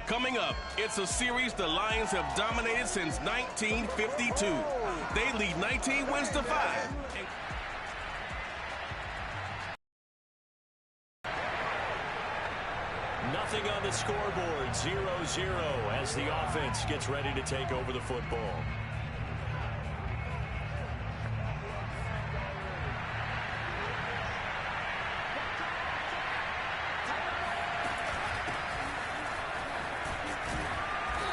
Coming up, it's a series the Lions have dominated since 1952. They lead 19 wins to 5. Nothing on the scoreboard, 0-0 as the offense gets ready to take over the football.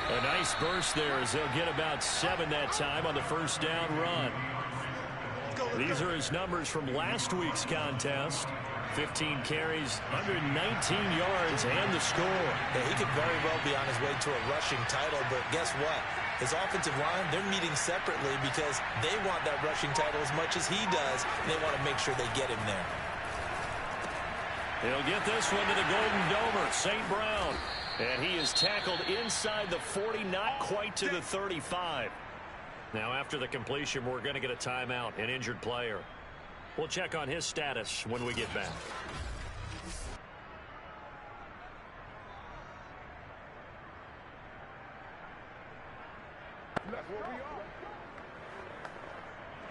A nice burst there as they'll get about 7 that time on the first down run. These are his numbers from last week's contest. 15 carries, 119 yards, and the score. Yeah, he could very well be on his way to a rushing title, but guess what? His offensive line, they're meeting separately because they want that rushing title as much as he does, and they want to make sure they get him there. He'll get this one to the Golden Domer, St. Brown. And he is tackled inside the 40, not quite to the 35. Now, after the completion, we're going to get a timeout, an injured player. We'll check on his status when we get back.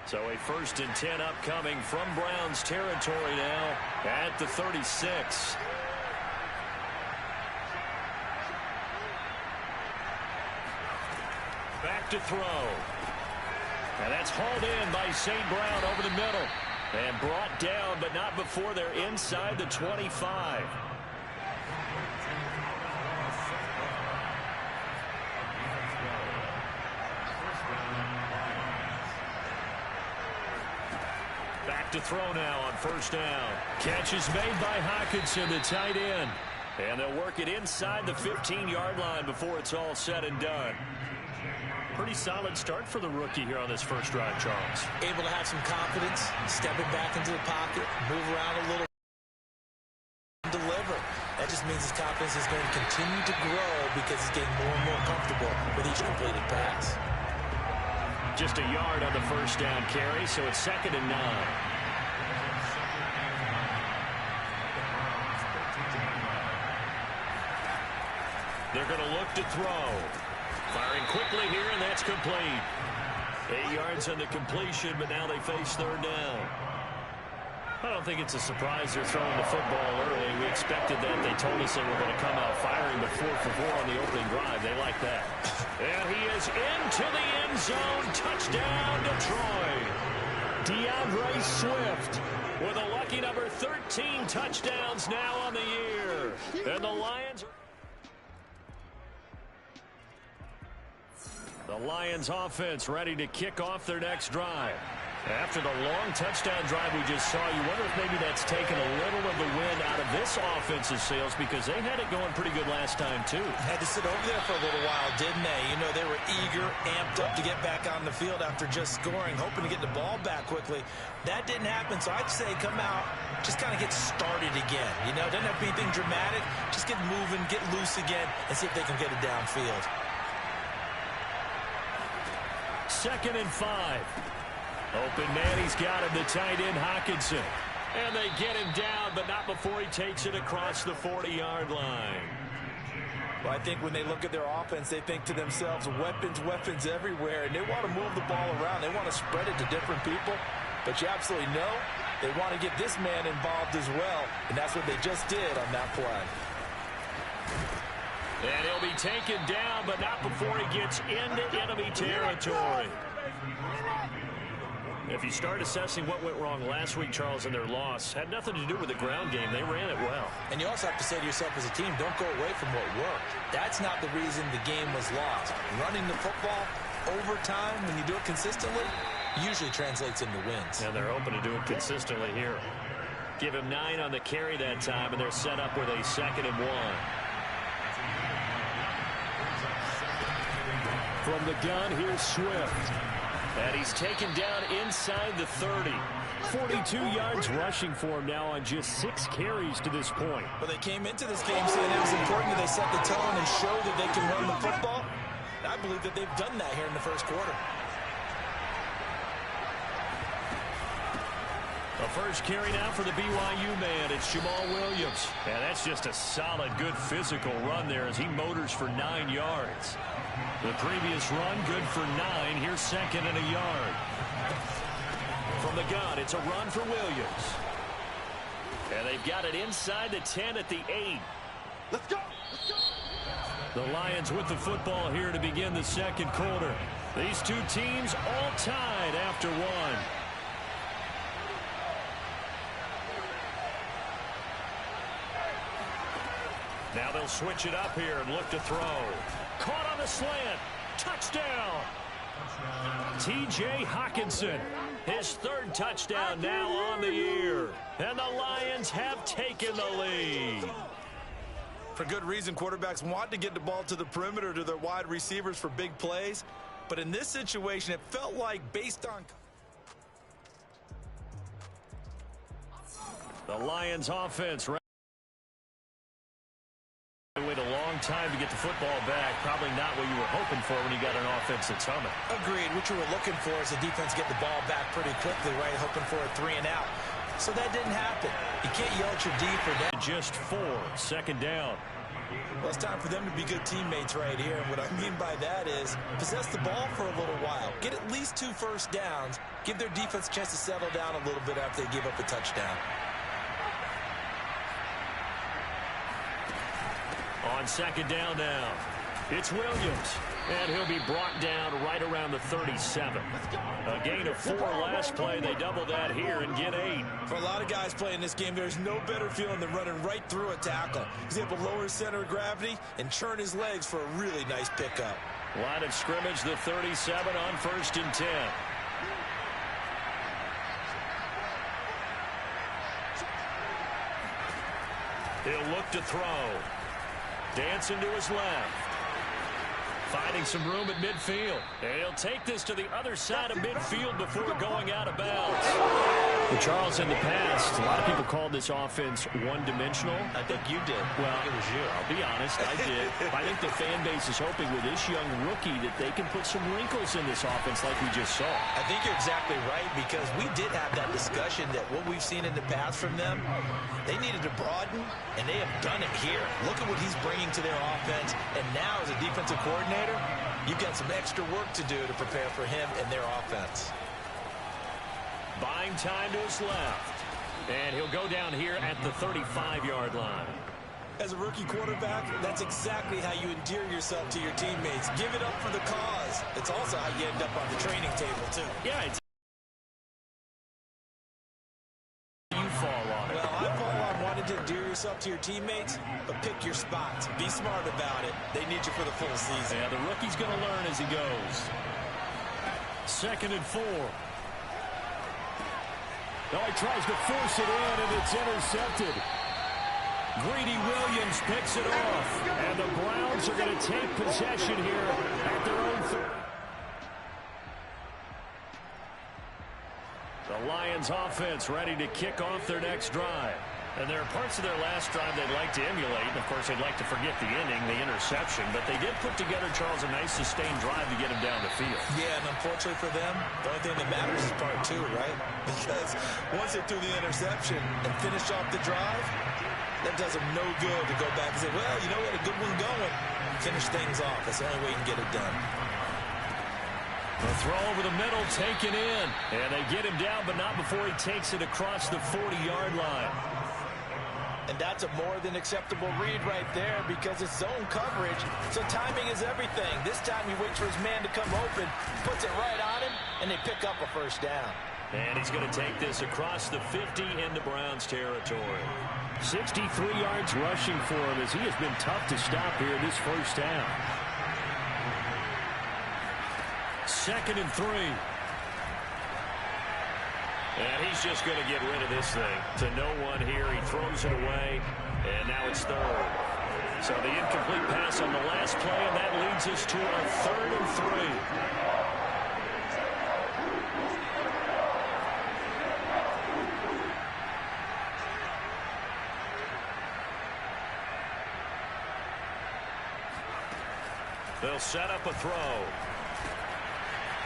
So a 1st and 10 upcoming from Browns territory now at the 36. Back to throw. And that's hauled in by St. Brown over the middle. And brought down, but not before they're inside the 25. Back to throw now on 1st down. Catch is made by Hockenson, the tight end. And they'll work it inside the 15-yard line before it's all said and done. Pretty solid start for the rookie here on this first drive, Charles. Able to have some confidence, stepping back into the pocket, move around a little, deliver. That just means his confidence is going to continue to grow because he's getting more and more comfortable with each completed pass. Just a yard on the 1st down carry, so it's 2nd and 9. They're going to look to throw. Firing quickly here, and that's complete. 8 yards on the completion, but now they face 3rd down. I don't think it's a surprise they're throwing the football early. We expected that. They told us they were going to come out firing, but 4 for 4 on the opening drive. They like that. And he is into the end zone. Touchdown, Detroit. DeAndre Swift with a lucky number 13 touchdowns now on the year. And the Lions... The Lions offense ready to kick off their next drive. After the long touchdown drive we just saw, you wonder if maybe that's taken a little of the wind out of this offense's sails because they had it going pretty good last time, too. Had to sit over there for a little while, didn't they? You know, they were eager, amped up to get back on the field after just scoring, hoping to get the ball back quickly. That didn't happen, so I'd say come out, just kind of get started again. You know, doesn't have to be anything dramatic. Just get moving, get loose again, and see if they can get it downfield. 2nd and 5. Open man, he's got him, the tight end Hockenson. And they get him down, but not before he takes it across the 40-yard line. Well, I think when they look at their offense, they think to themselves, weapons, weapons everywhere, and they want to move the ball around. They want to spread it to different people, but you absolutely know they want to get this man involved as well, and that's what they just did on that play. And he'll be taken down, but not before he gets into enemy territory. If you start assessing what went wrong last week, Charles, in their loss, had nothing to do with the ground game. They ran it well. And you also have to say to yourself as a team, don't go away from what worked. That's not the reason the game was lost. Running the football over time, when you do it consistently, usually translates into wins. And they're open to do it consistently here. Give him 9 on the carry that time, and they're set up with a 2nd and 1. From the gun, here's Swift. And he's taken down inside the 30. 42 yards rushing for him now on just 6 carries to this point. Well, they came into this game saying it was important that they set the tone and show that they can run the football. I believe that they've done that here in the first quarter. A first carry now for the BYU man. It's Jamal Williams. And that's just a solid, good physical run there as he motors for 9 yards. The previous run, good for 9. Here's second and a yard. From the gun, it's a run for Williams. And they've got it inside the 10 at the 8. Let's go! Let's go! The Lions with the football here to begin the second quarter. These two teams all tied after one. Now they'll switch it up here and look to throw. Caught on the slant. Touchdown. T.J. Hockenson. His third touchdown now on the year. And the Lions have taken the lead. For good reason, quarterbacks want to get the ball to the perimeter to their wide receivers for big plays. But in this situation, it felt like based on... The Lions offense wait a long time to get the football back. Probably not what you were hoping for when you got an offense that's humming. Agreed. What you were looking for is the defense get the ball back pretty quickly, right? Hoping for a 3 and out. So that didn't happen. You can't yell at your D for that. Just 4, second down. Well, it's time for them to be good teammates right here. And what I mean by that is possess the ball for a little while. Get at least 2 first downs. Give their defense a chance to settle down a little bit after they give up a touchdown. On second down now, it's Williams. And he'll be brought down right around the 37. A gain of 4 last play. They double that here and get 8. For a lot of guys playing this game, there's no better feeling than running right through a tackle. He's able to lower his center of gravity and churn his legs for a really nice pickup. Line of scrimmage, the 37 on 1st and 10. He'll look to throw. Dancing to his left. Finding some room at midfield. And he'll take this to the other side of midfield before going out of bounds. Well, Charles, in the past, a lot of people called this offense one-dimensional. I think you did. Well, it was you. I'll be honest, I did. I think the fan base is hoping with this young rookie that they can put some wrinkles in this offense like we just saw. I think you're exactly right, because we did have that discussion that what we've seen in the past from them, they needed to broaden, and they have done it here. Look at what he's bringing to their offense, and now as a defensive coordinator, you've got some extra work to do to prepare for him and their offense. Buying time to his left. And he'll go down here at the 35-yard line. As a rookie quarterback, that's exactly how you endear yourself to your teammates. Give it up for the cause. It's also how you end up on the training table, too. Yeah, it's... You fall on it. Well, I fall on wanting to endear yourself to your teammates, but pick your spots. Be smart about it. They need you for the full season. Yeah, the rookie's going to learn as he goes. 2nd and 4. Now he tries to force it in, and it's intercepted. Greedy Williams picks it off, and the Browns are going to take possession here at their own. The Lions offense ready to kick off their next drive. And there are parts of their last drive they'd like to emulate. And of course, they'd like to forget the inning, the interception. But they did put together, Charles, a nice sustained drive to get him down the field. Yeah, and unfortunately for them, the only thing that matters is part 2, right? Because once they threw the interception and finished off the drive, that does them no good to go back and say, well, you know, we had a good one going. Finish things off. That's the only way you can get it done. The throw over the middle, taken in. And they get him down, but not before he takes it across the 40-yard line. And that's a more than acceptable read right there, because it's zone coverage, so timing is everything. This time he waits for his man to come open, puts it right on him, and they pick up a first down. And he's going to take this across the 50 into Browns territory. 63 yards rushing for him as he has been tough to stop here this first half. 2nd and 3. And he's just going to get rid of this thing to no one here. He throws it away, and now it's 3rd. So the incomplete pass on the last play, and that leads us to our 3rd and 3. They'll set up a throw.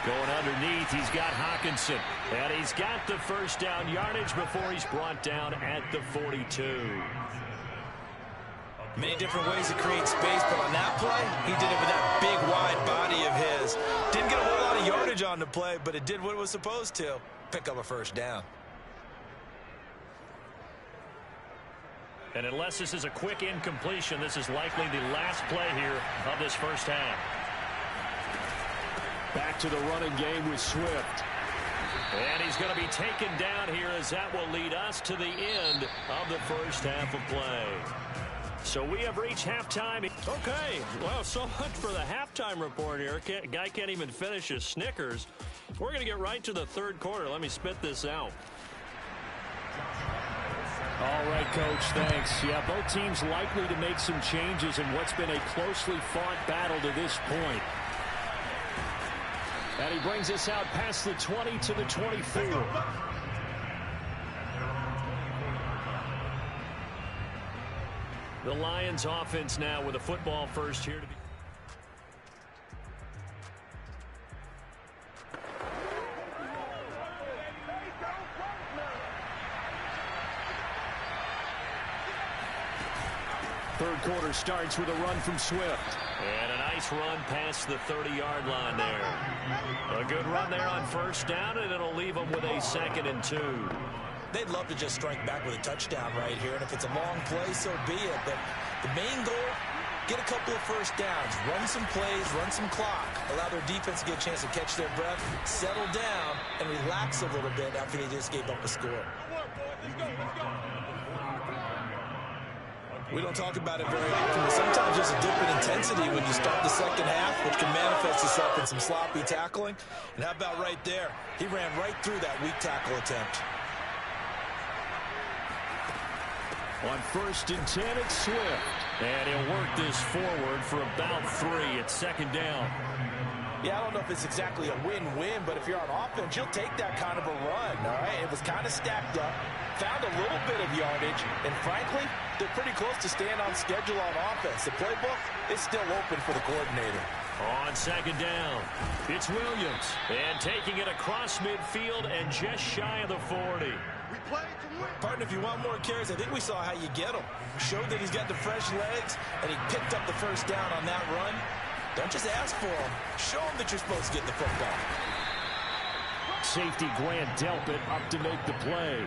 Going underneath, he's got Hawkinson. And he's got the first down yardage before he's brought down at the 42. Many different ways to create space, but on that play, he did it with that big, wide body of his. Didn't get a whole lot of yardage on the play, but it did what it was supposed to. Pick up a first down. And unless this is a quick incompletion, this is likely the last play here of this first half. Back to the running game with Swift. And he's going to be taken down here as that will lead us to the end of the first half of play. So we have reached halftime. Okay, well, so much for the halftime report here. Guy can't even finish his Snickers. We're going to get right to the third quarter. Let me spit this out. All right, Coach, thanks. Yeah, both teams likely to make some changes in what's been a closely fought battle to this point. And he brings us out past the 20 to the 24. The Lions offense now with a football first here to be. Third quarter starts with a run from Swift. And a nice run past the 30-yard line there. A good run there on first down, and it'll leave them with a 2nd and 2. They'd love to just strike back with a touchdown right here, and if it's a long play, so be it. But the main goal, get a couple of first downs, run some plays, run some clock, allow their defense to get a chance to catch their breath, settle down, and relax a little bit after they just gave up a score. We don't talk about it very often, but sometimes there's a dip in intensity when you start the second half, which can manifest itself in some sloppy tackling. And how about right there? He ran right through that weak tackle attempt. On 1st and 10, it's Swift. And he'll work this forward for about 3 at 2nd down. Yeah, I don't know if it's exactly a win-win, but if you're on offense, you'll take that kind of a run, all right? It was kind of stacked up, found a little bit of yardage, and frankly, they're pretty close to staying on schedule on offense. The playbook is still open for the coordinator. On 2nd down, it's Williams. And taking it across midfield and just shy of the 40. We play to win. Partner, if you want more carries, I think we saw how you get him. Showed that he's got the fresh legs, and he picked up the first down on that run. Don't just ask for him. Show him that you're supposed to get the football. Safety Grant Delpit up to make the play.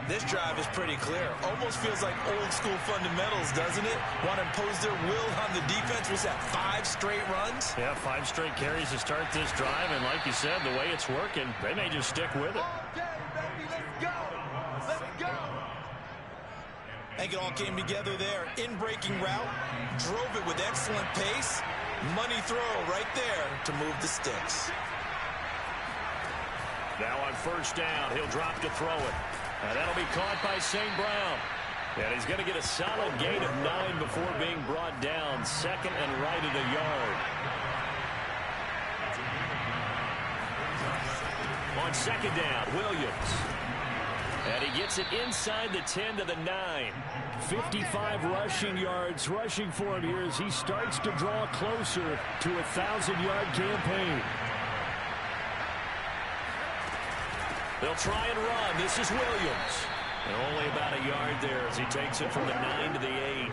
This drive is pretty clear. Almost feels like old school fundamentals, doesn't it? Want to impose their will on the defense. Was that 5 straight runs? Yeah, 5 straight carries to start this drive. And like you said, the way it's working, they may just stick with it. Okay, baby, let's go. Let's go. I think it all came together there. In-breaking route. Drove it with excellent pace. Money throw right there to move the sticks. Now on first down, he'll drop to throw it. And that'll be caught by St. Brown. And he's going to get a solid gain of 9 before being brought down. 2nd and right at a yard. On 2nd down, Williams. And he gets it inside the 10 to the 9. 55 rushing yards rushing for him here as he starts to draw closer to a 1,000-yard campaign. They'll try and run. This is Williams. And only about a yard there as he takes it from the 9 to the 8.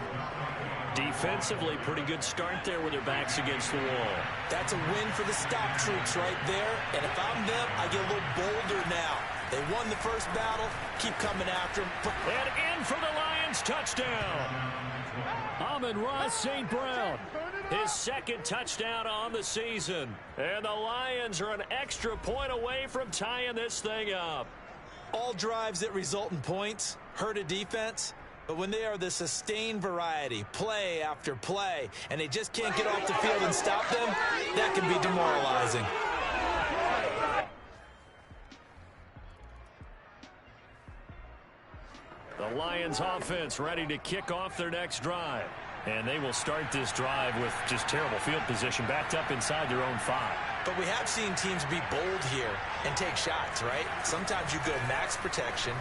Defensively, pretty good start there with their backs against the wall. That's a win for the stop troops right there. And if I'm them, I get a little bolder now. They won the first battle. Keep coming after them. And in for the Lions touchdown. Amon-Ra St. Brown. His 2nd touchdown on the season. And the Lions are an extra point away from tying this thing up. All drives that result in points hurt a defense. But when they are the sustained variety, play after play, and they just can't get off the field and stop them, that can be demoralizing. The Lions offense ready to kick off their next drive. And they will start this drive with just terrible field position, backed up inside their own 5. But we have seen teams be bold here and take shots, right? Sometimes you go max protection,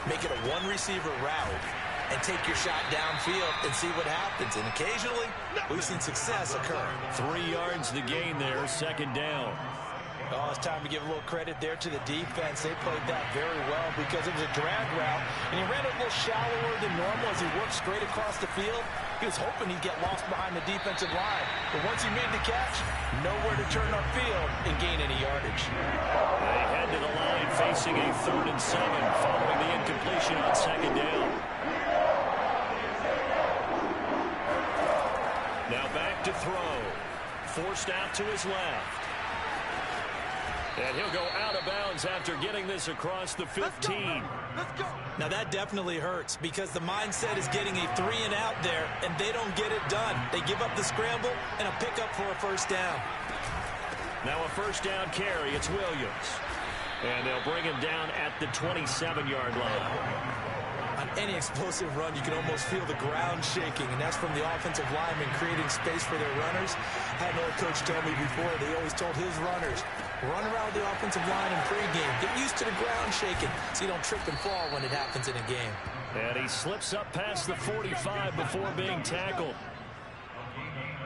make it a one-receiver route, and take your shot downfield and see what happens. And occasionally, we've seen success occur. 3 yards the gain there, 2nd down. Oh, it's time to give a little credit there to the defense. They played that very well because it was a drag route, and he ran a little shallower than normal as he worked straight across the field. He was hoping he'd get lost behind the defensive line, but once he made the catch, nowhere to turn upfield and gain any yardage. They head to the line facing a 3rd and 7 following the incompletion on 2nd down. Now back to throw. Forced out to his left. And he'll go out of bounds after getting this across the 15. Let's go. Now that definitely hurts because the mindset is getting a 3 and out there, and they don't get it done. They give up the scramble and a pickup for a 1st down. Now a 1st down carry. It's Williams. And they'll bring him down at the 27-yard line. On any explosive run, you can almost feel the ground shaking, and that's from the offensive linemen creating space for their runners. I had an old coach tell me before, they always told his runners, run around the offensive line in pregame. Get used to the ground shaking so you don't trip and fall when it happens in a game. And he slips up past the 45 before being tackled.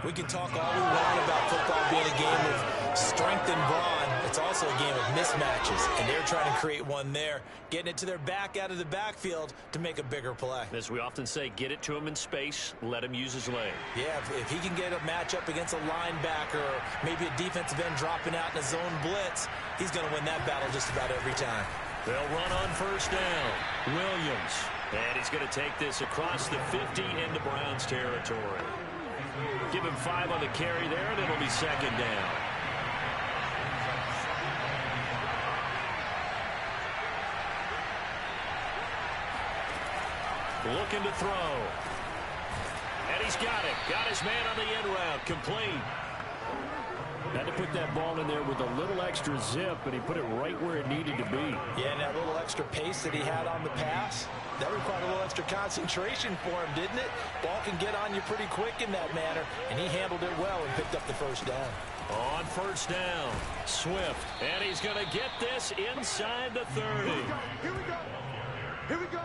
We can talk all we want about football being a game of strength and brawn. It's also a game of mismatches, and they're trying to create one there, getting it to their back out of the backfield to make a bigger play. As we often say, get it to him in space, let him use his leg. Yeah, if he can get a matchup against a linebacker or maybe a defensive end dropping out in a zone blitz, he's going to win that battle just about every time. They'll run on 1st down. Williams. And he's going to take this across the 50 into Browns territory. Give him 5 on the carry there, and it'll be 2nd down. Looking to throw. And he's got it. Got his man on the end route. Complete. Had to put that ball in there with a little extra zip, but he put it right where it needed to be. Yeah, and that little extra pace that he had on the pass, that required a little extra concentration for him, didn't it? Ball can get on you pretty quick in that manner, and he handled it well and picked up the 1st down. On 1st down, Swift. And he's going to get this inside the 30. Here we go. Here we go.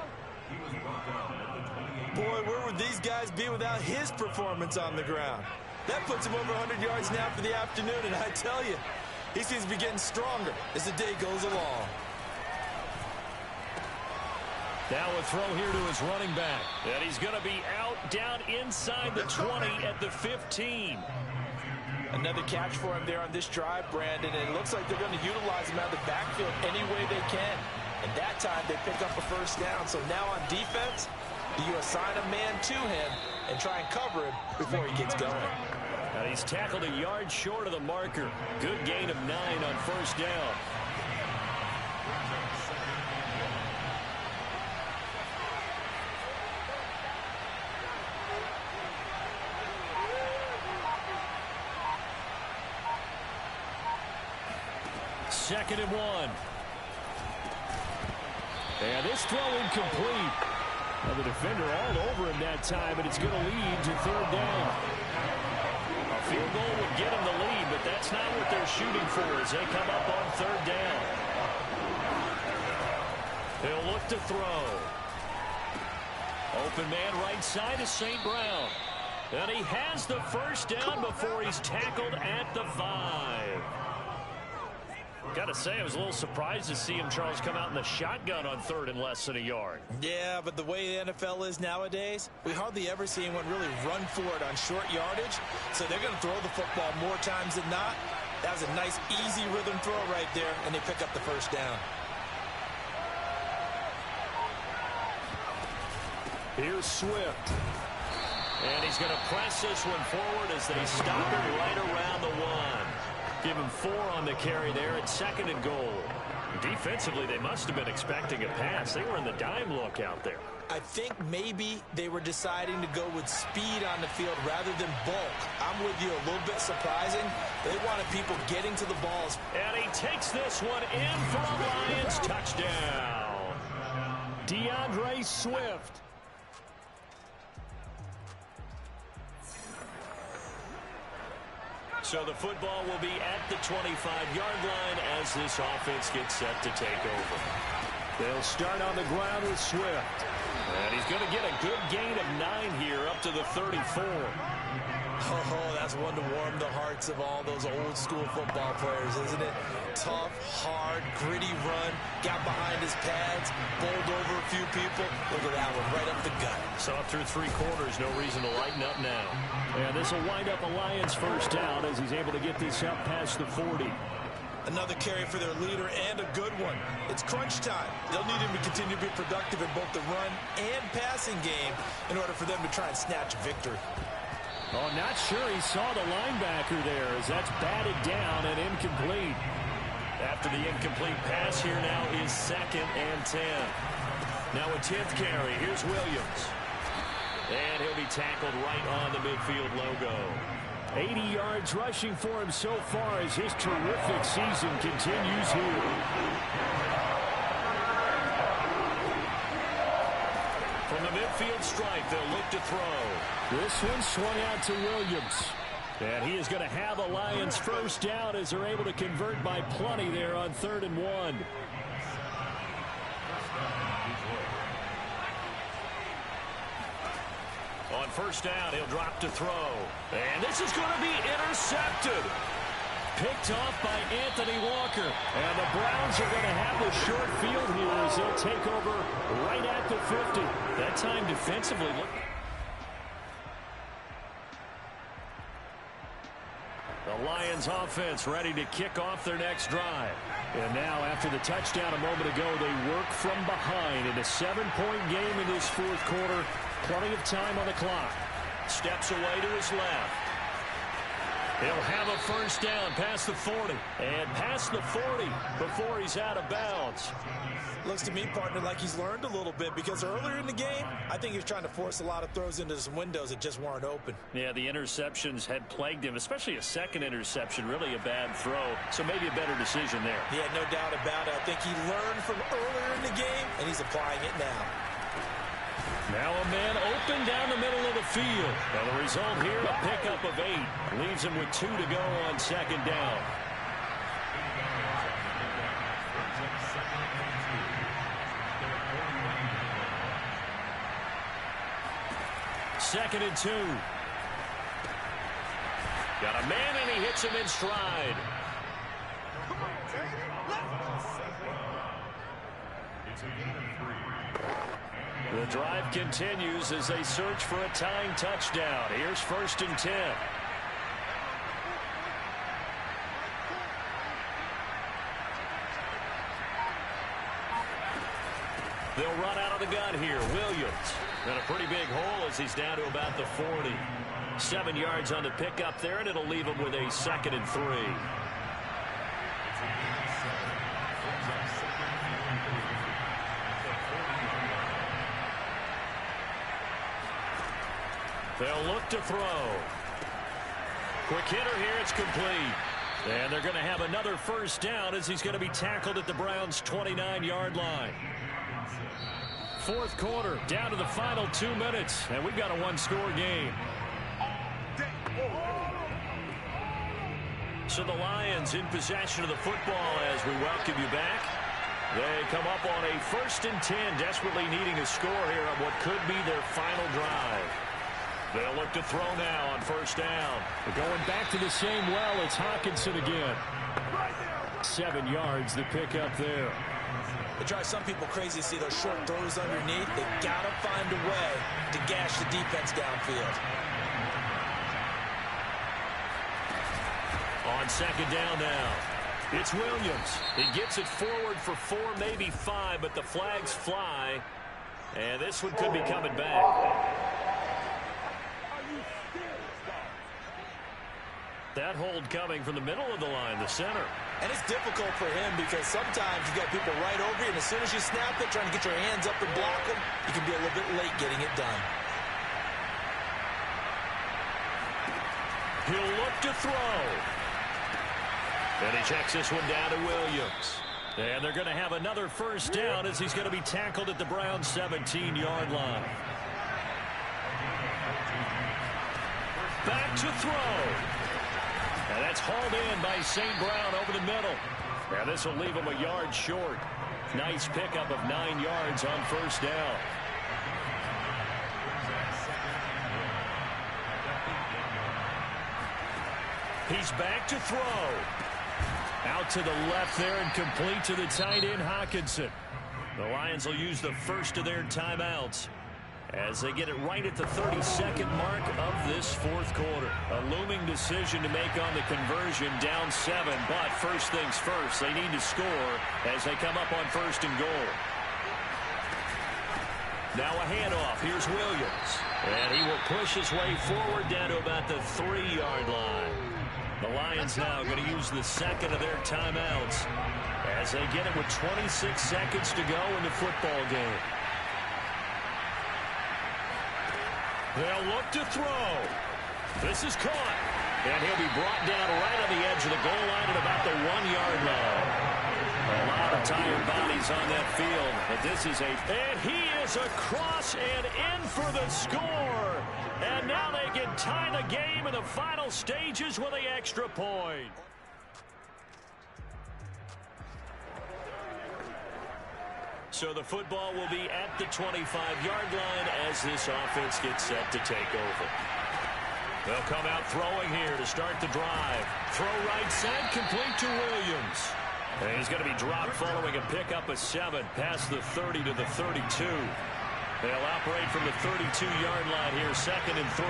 Boy, where would these guys be without his performance on the ground? That puts him over 100 yards now for the afternoon, and I tell you, he seems to be getting stronger as the day goes along. Now a throw here to his running back. And he's going to be out down inside the 20 at the 15. Another catch for him there on this drive, Brandon, and it looks like they're going to utilize him out of the backfield any way they can. And that time they pick up a 1st down. So now on defense, do you assign a man to him and try and cover him before he gets going? And he's tackled a yard short of the marker. Good gain of 9 on 1st down. Second and 1. And this throw incomplete. Now the defender all over him that time, and it's going to lead to 3rd down. A field goal would get him the lead, but that's not what they're shooting for as they come up on 3rd down. He'll look to throw. Open man right side is St. Brown. And he has the 1st down before he's tackled at the 5. Got to say, I was a little surprised to see him, Charles, come out in the shotgun on 3rd and less than a yard. Yeah, but the way the NFL is nowadays, we hardly ever see anyone really run for it on short yardage. So they're going to throw the football more times than not. That was a nice, easy rhythm throw right there, and they pick up the 1st down. Here's Swift. And he's going to press this one forward as they stop him right around the 1. Give him 4 on the carry there at 2nd and goal. Defensively, they must have been expecting a pass. They were in the dime look out there. I think maybe they were deciding to go with speed on the field rather than bulk. I'm with you, a little bit surprising. They wanted people getting to the balls. And he takes this one in for a Lions touchdown. DeAndre Swift. So the football will be at the 25-yard line as this offense gets set to take over. They'll start on the ground with Swift. And he's going to get a good gain of 9 here up to the 34. Oh, that's one to warm the hearts of all those old school football players, isn't it? Tough, hard, gritty run, got behind his pads, bowled over a few people. Look at that one, right up the gut. Saw it through 3 quarters, no reason to lighten up now. And this will wind up a Lions first down as he's able to get this up past the 40. Another carry for their leader and a good one. It's crunch time. They'll need him to continue to be productive in both the run and passing game in order for them to try and snatch victory. Oh, not sure he saw the linebacker there as that's batted down and incomplete. After the incomplete pass, here now is 2nd and 10. Now a 10th carry. Here's Williams. And he'll be tackled right on the midfield logo. 80 yards rushing for him so far as his terrific season continues here. From the midfield stripe, they'll look to throw. This one swung out to Williams. And he is going to have a Lions first down as they're able to convert by plenty there on 3rd and 1. On first down, he'll drop to throw. And this is going to be intercepted. Picked off by Anthony Walker. And the Browns are going to have the short field here as they'll take over right at the 50. That time defensively, look. The Lions offense ready to kick off their next drive. And now after the touchdown a moment ago, they work from behind in a 7-point game in this 4th quarter. Plenty of time on the clock. Steps away to his left. He'll have a first down past the 40. And past the 40 before he's out of bounds. Looks to me, partner, like he's learned a little bit because earlier in the game, I think he was trying to force a lot of throws into some windows that just weren't open. Yeah, the interceptions had plagued him, especially a second interception, really a bad throw. So maybe a better decision there. Yeah, no doubt about it. I think he learned from earlier in the game, and he's applying it now. Now a man open down the middle of the field. And the result here, a pickup of 8. Leaves him with 2 to go on 2nd down. Second and 2. Got a man, and he hits him in stride. The drive continues as they search for a tying touchdown. Here's 1st and 10. They'll run out of the gun here. Williams. And a pretty big hole as he's down to about the 40. 7 yards on the pickup there, and it'll leave him with a 2nd and 3. They'll look to throw. Quick hitter here. It's complete. And they're going to have another first down as he's going to be tackled at the Browns' 29-yard line. 4th quarter, down to the final 2 minutes, and we've got a 1-score game. So the Lions in possession of the football as we welcome you back. They come up on a 1st and 10, desperately needing a score here on what could be their final drive. They'll look to throw now on first down. They're going back to the same well. It's Hawkinson again. 7 yards, the pickup there. It drives some people crazy to see those short throws underneath. They got to find a way to gash the defense downfield. On 2nd down now, it's Williams. He gets it forward for 4, maybe 5, but the flags fly. And this one could be coming back. That hold coming from the middle of the line, the center. And it's difficult for him because sometimes you got people right over you, and as soon as you snap it, trying to get your hands up and block them, you can be a little bit late getting it done. He'll look to throw. And he checks this one down to Williams. And they're going to have another first down as he's going to be tackled at the Browns' 17-yard line. Back to throw. And that's hauled in by St. Brown over the middle. And this will leave him a yard short. Nice pickup of 9 yards on first down. He's back to throw. Out to the left there and complete to the tight end, Hawkinson. The Lions will use the first of their timeouts as they get it right at the 32nd mark of this fourth quarter. A looming decision to make on the conversion, down 7. But first things first, they need to score as they come up on 1st and goal. Now a handoff. Here's Williams. And he will push his way forward down to about the 3-yard line. The Lions now going to use the second of their timeouts as they get it with 26 seconds to go in the football game. They'll look to throw. This is caught. And he'll be brought down right on the edge of the goal line at about the 1-yard line. A lot of tired bodies on that field. But this is and he is across and in for the score. And now they can tie the game in the final stages with the extra point. So the football will be at the 25-yard line as this offense gets set to take over. They'll come out throwing here to start the drive. Throw right side, complete to Williams. And he's going to be dropped following a pickup of 7 past the 30 to the 32. They'll operate from the 32-yard line here, 2nd and 3.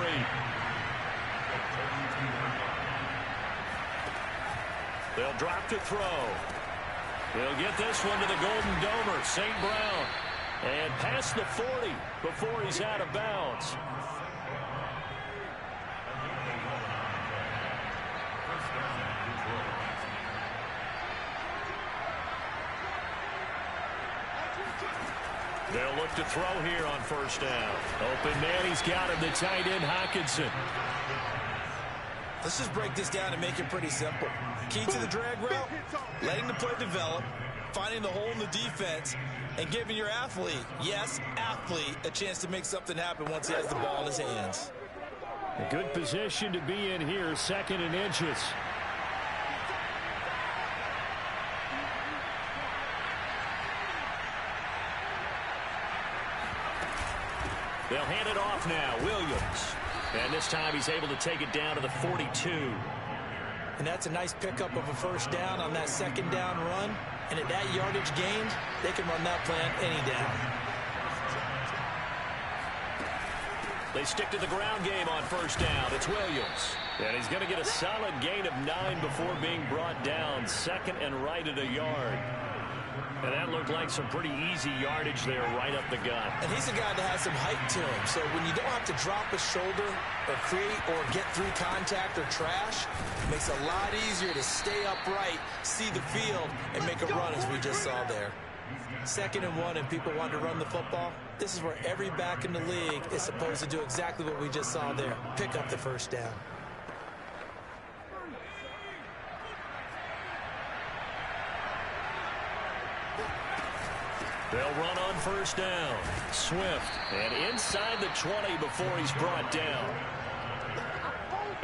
They'll drop to throw. They'll get this one to the Golden Domer, St. Brown. And past the 40 before he's out of bounds. They'll look to throw here on 1st down. Open man, he's got him, the tight end, Hawkinson. Let's just break this down and make it pretty simple. Key to the drag route, letting the play develop, finding the hole in the defense, and giving your athlete, yes, athlete, a chance to make something happen once he has the ball in his hands. A good position to be in here, 2nd and inches. They'll hand it off now, Williams. And this time he's able to take it down to the 42. And that's a nice pickup of a 1st down on that 2nd down run. And at that yardage gained, they can run that plan any down. They stick to the ground game on 1st down. It's Williams. And he's going to get a solid gain of 9 before being brought down. 2nd and right at a yard. And that looked like some pretty easy yardage there right up the gut. And he's a guy that has some height to him. So when you don't have to drop a shoulder or create or get through contact or trash, it makes it a lot easier to stay upright, see the field, and make a run as we just saw there. 2nd and 1 and people want to run the football. This is where every back in the league is supposed to do exactly what we just saw there. Pick up the 1st down. They'll run on 1st down. Swift. And inside the 20 before he's brought down.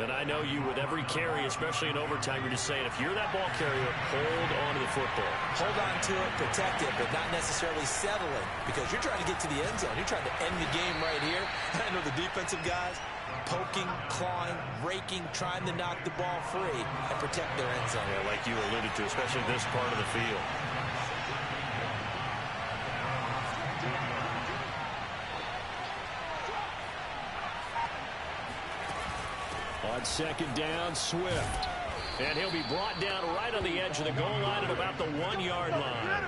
And I know you with every carry, especially in overtime, you're just saying if you're that ball carrier, hold on to the football. Hold on to it, protect it, but not necessarily settling because you're trying to get to the end zone. You're trying to end the game right here. I know the defensive guys poking, clawing, raking, trying to knock the ball free and protect their end zone. Yeah, like you alluded to, especially this part of the field. On 2nd down, Swift. And he'll be brought down right on the edge of the goal line at about the 1-yard line.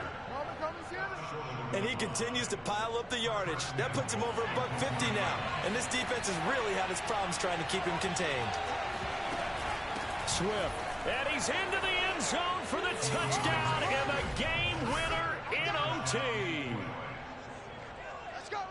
And he continues to pile up the yardage. That puts him over $150 now. And this defense has really had its problems trying to keep him contained. Swift. And he's into the end zone for the touchdown and the game winner in OT.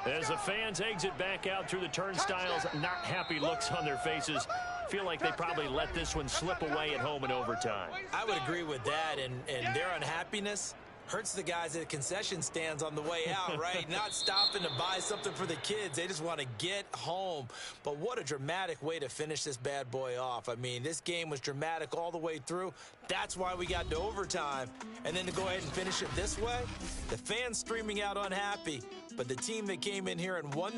As the fans exit back out through the turnstiles, not happy looks on their faces. Feel like they probably let this one slip away at home in overtime. I would agree with that, and their unhappiness hurts the guys at concession stands on the way out, right? Not stopping to buy something for the kids. They just want to get home. But what a dramatic way to finish this bad boy off. I mean, this game was dramatic all the way through. That's why we got to overtime. And then to go ahead and finish it this way, the fans streaming out unhappy. But the team that came in here and won